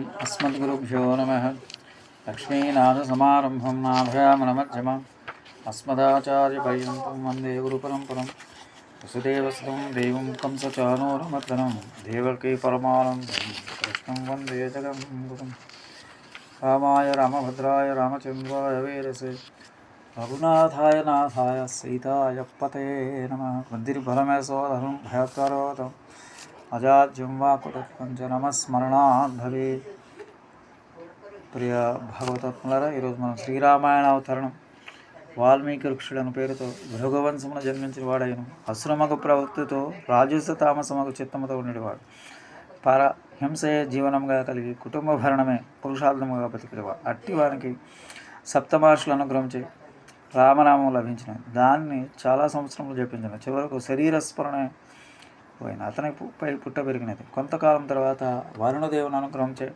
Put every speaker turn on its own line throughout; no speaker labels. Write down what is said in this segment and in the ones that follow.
अस्मद्गुरुभ्यो नमः। लक्ष्मीनाथसमारम्भं नाभयामनमध्यमम् अस्मदाचार्यपर्यन्तं वन्दे गुरुपरम्परं। वसुदेवसुतं देवं कंसचानूरमर्दनं देवकी परमानन्दं कृष्णं वन्दे जगद्गुरुं। रामाय रामभद्राय रामचन्द्राय वेरसे रघुनाथाय नाथाय सीताय पते नमः। बुद्धिर्बलमेसोदहं भयकरोदम् अजाड्यं वा कुटत्पञ्च नमस्मरणात् भवेत्। ప్రియ భాగవతాత్మలారా, ఈరోజు మనం శ్రీరామాయణ అవతరణం వాల్మీకి వృక్షుడను పేరుతో భృగువంశమున జన్మించిన వాడైన అసురమగు ప్రవృత్తితో రాజస తామసమగు చిత్తముతో ఉండేవాడు. పరహింసే జీవనంగా కలిగి కుటుంబ భరణమే పురుషార్థముగా బతికేవాడు. అట్టి వారికి సప్తమహర్షుల అనుగ్రహించి రామనామం లభించిన దాన్ని చాలా సంవత్సరములు జపించిన చివరకు శరీర స్మరణ పోయిన అతని పై పుట్ట పెరిగినది. కొంతకాలం తర్వాత వరుణదేవుని అనుగ్రహించే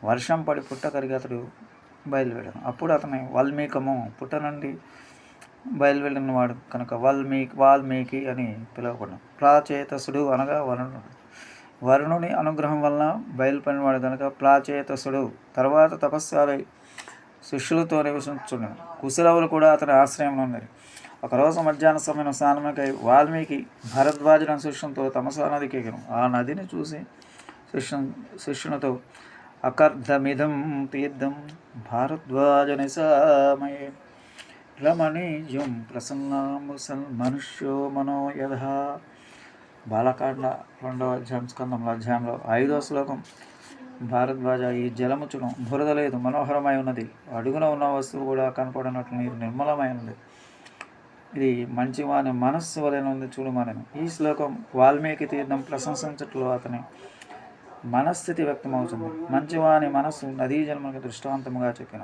వర్షం పడి పుట్ట కరిగి అతడు బయలువెళ్ళాను. అప్పుడు అతని వాల్మీకము పుట్ట నుండి బయలువెళ్ళిన వాడు కనుక వాల్మీకి అని పిలువబడ్డాడు. ప్రాచేతసుడు అనగా వరుణుడు. వరుణుని అనుగ్రహం వలన బయలుపడినవాడు కనుక ప్రాచేతసుడు. తర్వాత తపస్సాలై శిష్యులతో నివసించుండెను. కుశలవులు కూడా అతని ఆశ్రయంలో ఉన్నది. ఒకరోజు మధ్యాహ్న సమయం స్నానముకై వాల్మీకి భరద్వాజుని శిష్యునితో తమసా నదికి ఎక్కెను. ఆ నదిని చూసి శిష్యునితో అకర్ధమిదం తీర్థం భారద్వాజనిశామయే రమణీయం ప్రసన్నాముసల్ మనుష్యో మనోయధ. బాలకాండ 2వ అధ్యాయం స్కందంలో అధ్యాయంలో 5వ శ్లోకం. భారద్వాజ, ఈ జలముచును బురద లేదు, మనోహరమై ఉన్నది. అడుగున ఉన్న వస్తువు కూడా కనపడినట్లు నీరు నిర్మలమై ఉన్నది. ఇది మంచివాని మనస్సు వలన ఉంది చూడమనను. ఈ శ్లోకం వాల్మీకి తీర్థం ప్రశంసించట్లో అతని మనస్థితి వ్యక్తమవుతుంది. మంచివాని మనస్సు నదీ జన్మకి దృష్టాంతముగా చెప్పిన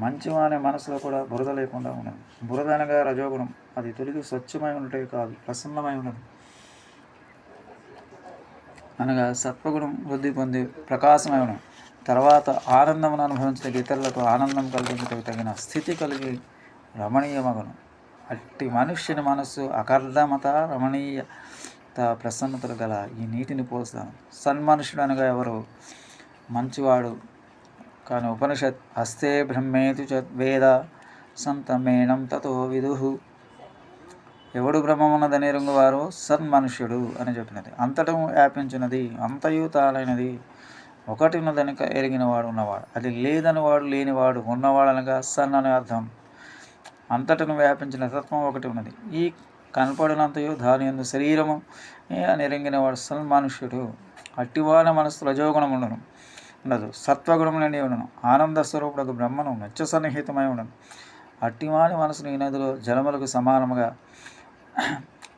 మంచివాని మనసులో కూడా బురద లేకుండా ఉన్నది. బురద అనగా రజోగుణం. అది తొలిగి స్వచ్ఛమై ఉన్నటే కాదు, ప్రసన్నమై ఉన్నది. అనగా సత్వగుణం వృద్ధి పొంది ప్రకాశమై ఉన్నది. తర్వాత ఆనందమును అనుభవించడానికి ఇతరులకు ఆనందం కలిగించడానికి తగిన స్థితి కలిగి రమణీయమగును. అట్టి మనుష్యుని మనస్సు అకర్ధమత రమణీయత ప్రసన్నతలు గల ఈ నీటిని పోస్తాను. సన్మనుష్యుడు అనగా ఎవరు? మంచివాడు. కానీ ఉపనిషత్ హస్తే బ్రహ్మేతి వేద సంతమేనం తతో విదుహు. ఎవడు బ్రహ్మమున్నదని ఎరుగువారు సన్మనుష్యుడు అని చెప్పినది. అంతటము వ్యాపించినది, అంతయు తానైనది ఒకటి ఉన్నదనక ఎరిగినవాడు ఉన్నవాడు. అది లేదని వాడు లేనివాడు ఉన్నవాడు అనగా సన్ అనే అర్థం. అంతటను వ్యాపించిన తత్వం ఒకటి ఉన్నది. ఈ కనపడినంతయు దాని యందు శరీరము అని ఎరింగినవాడు సన్మనుష్యుడు. అట్టివాన మనస్సు రజోగుణం ఉండదు, సత్వగుణం నిండి ఉండను. ఆనంద స్వరూపుడు బ్రహ్మను నిత్య సన్నిహితమై ఉండను. అట్టివాని మనసును ఈ నదిలో జలములకు సమానముగా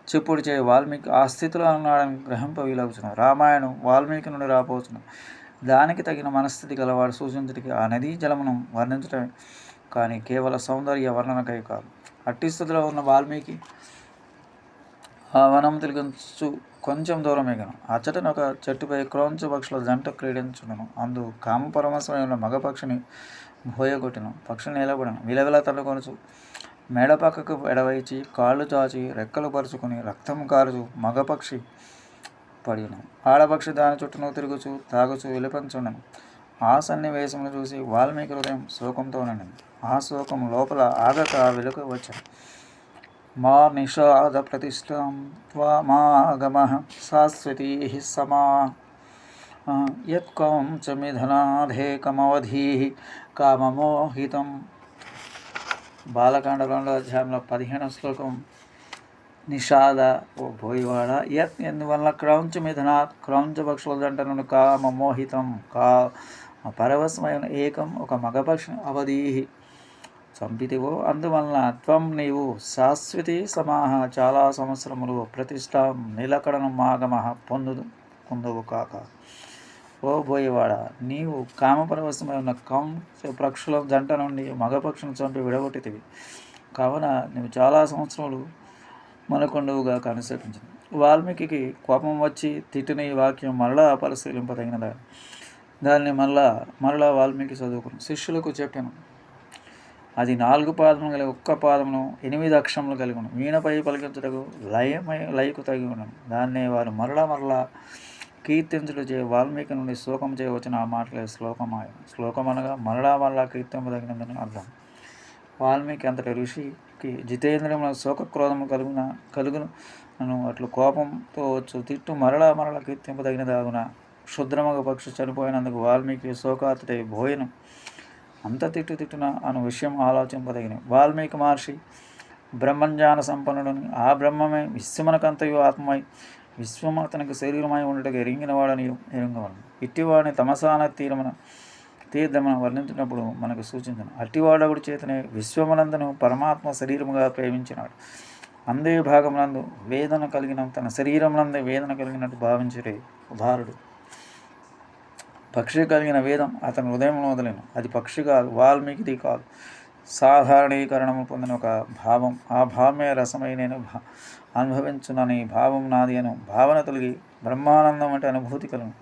చెప్పుడు చేయ వాల్మీకి ఆ స్థితిలో ఉన్నాడని గ్రహింప వీలవుతున్నారు. రామాయణం వాల్మీకి నుండి రాపోతున్నారు. దానికి తగిన మనస్థితి గలవాడు సూచించడానికి ఆ నదీ జలమును వర్ణించటమే కానీ కేవల సౌందర్య వర్ణనకై కాదు. అట్టి స్థితిలో ఉన్న వాల్మీకి ఆ వనం తిరిగించు కొంచెం దూరం ఎగను. అచ్చటను ఒక చెట్టుపై క్రోంచ పక్షుల జంట క్రీడించును. అందు కామపరమశమై ఉన్న మగపక్షిని భోయగొట్టిను. పక్షిని నిలబడను. విలవిల తన్నుకొనుచు మెడ పక్కకు ఎడవైచి కాళ్ళు చాచి రెక్కలు పరుచుకుని రక్తం కారుచు మగపక్షి పడిను. ఆడపక్షి దాని చుట్టూను తిరుగుచు తాగుచు విలపించుండను. ఆ సన్నివేశమును చూసి వాల్మీకి హృదయం శోకంతో నిండింది. ఆ శోకం లోపల ఆగక వెలుక వచ్చాను. మా నిషాద ప్రతిష్టం త్వమాగమః శాశ్వతీ సమా యత్కం చ మిథునాధేకమవధీ కామమోహితం. బాలకాండ 2వ అధ్యాయంలో 15వ శ్లోకం. నిషాద, ఓ భోయివాడ, యత్ ఎందువల్ల క్రౌంచ మిథునాత్ క్రౌంచ పక్షుల జంట నుండి కామమోహితం పరవశమైన ఏకం ఒక మగపక్షిని అవధీ చంపితివో అందువలన త్వం నీవు శాశ్వతి సమాహ చాలా సంవత్సరములు ప్రతిష్ట నిలకడను మాగమహ పొందువు కాక. ఓ బోయేవాడ, నీవు కామపరవశమై ఉన్న కంస పక్షుల జంట నుండి మగపక్షును చంపి విడగొట్టితివి కావున నీవు చాలా సంవత్సరములు మనకొండవుగా కనుసరించింది. వాల్మీకి కోపం వచ్చి తిట్టిన ఈ వాక్యం మరలా పరిశీలింపదగినదా? దాన్ని మరలా వాల్మీకి చదువుకుని శిష్యులకు చెప్పాను. అది 4 పాదములు కలిగి ఒక్క పాదమును 8 అక్షరములు కలిగి ఉండను. వీణపై పలికించుటకు లయకు తగి ఉండను. దాన్నే వారు మరలా కీర్తించుడు చే వాల్మీకి నుండి శ్లోకం చేయవచ్చిన ఆ మాటలే శ్లోకమాయ. శ్లోకం అనగా మరలా మరలా కీర్తింపదగినదని అర్థం. వాల్మీకి అంతటి ఋషికి జితేంద్రియమున శోకక్రోధము కలుగును అట్లు కోపంతో వచ్చు తిట్టు మరలా మరలా కీర్తింపదగినదాగున. క్షుద్రమగ పక్షి చనిపోయినందుకు వాల్మీకి శోకాతుడై భోయను అంత తిట్టున అను విషయం ఆలోచింపదగిన. వాల్మీకి మహర్షి బ్రహ్మజ్ఞాన సంపన్నుడని, ఆ బ్రహ్మమే విశ్వమునకంతయు ఆత్మమై విశ్వము అతనికి శరీరమై ఉండటకు ఎరింగినవాడని ఎరుంగవలను. ఇట్టివాడిని తమసాన తీర్థమున వర్ణించినప్పుడు మనకు సూచించను. అట్టివాడగుడి చేతనే విశ్వమునందును పరమాత్మ శరీరముగా ప్రేమించినాడు. అందే భాగమునందు వేదన కలిగిన తన శరీరమునందే వేదన కలిగినట్టు భావించుడే ఉదారుడు. పక్షి కలిగిన వేదం అతని హృదయంలో వదలేను. అది పక్షి కాదు, వాల్మీకిది కాదు. సాధారణీకరణము పొందిన ఒక భావం, ఆ భావమే రసమై నేను అనుభవించునని భావం నాది అను భావన తొలగి బ్రహ్మానందం అంటే అనుభూతి కలుగు.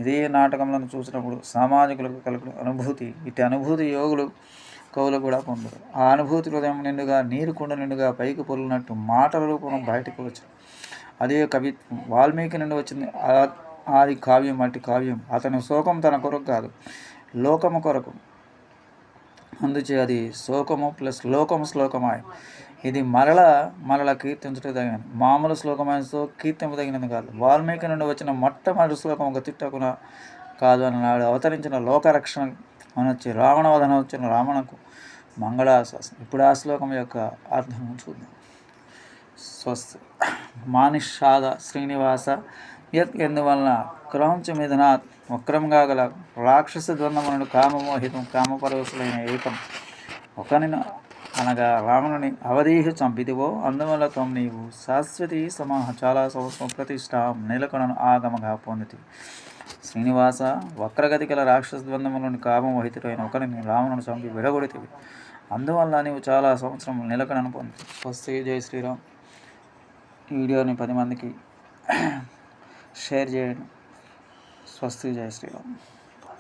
ఇదే నాటకములను చూసినప్పుడు సామాజికులకు కలుగు అనుభూతి. ఇటు అనుభూతి యోగులు కవులు కూడా పొందరు. ఆ అనుభూతి హృదయం నిండుగా నీరు కుండ నిండుగా పైకి పొలినట్టు మాటల రూపం బయటకు వచ్చారు. అదే కవిత్వం. వాల్మీకి నుండి వచ్చింది ఆది కావ్యం. అట్టి కావ్యం అతని శోకం తన కొరకు కాదు, లోకము కొరకు. అందుచే అది శోకము ప్లస్ లోకము శ్లోకమాయ. ఇది మరల కీర్తించదగినది. మామూలు శ్లోకమైన కీర్తింపదగినది కాదు. వాల్మీకి నుండి వచ్చిన మొట్టమొదటి శ్లోకం ఒక తిట్టకున కాదు అని నాడు అవతరించిన లోకరక్షణ అనొచ్చి రావణవధన వచ్చిన రావణకు మంగళాశాసనం. ఇప్పుడు ఆ శ్లోకం యొక్క అర్థం చూద్దాం. స్వస్తి. మానిషాద శ్రీనివాస యత్ ఎందువలన క్రౌంచ మిథునాత్ వక్రంగా గల రాక్షస ద్వంద్వములను కామమోహితం కామపరవశులైన ఏకం ఒకనిని అనగా రావణుని అవధీహి చంపితివో అందువల్ల త్వం నీవు శాశ్వతి సమాహ చాలా సంవత్సరం ప్రతిష్ట నిలకడను ఆగమగా పొందితి. శ్రీనివాస వక్రగతి గల రాక్షస ద్వంద్వములను కామమోహితుడైన ఒకరిని రావణుని చంపి విడగొడితివి, అందువల్ల నీవు చాలా సంవత్సరం నిలకడను పొంది. స్వస్తి. జై శ్రీరామ్. ఈ వీడియోని 10 మందికి షేర్ చేయండి. స్వస్తి. జై శ్రీరామ్.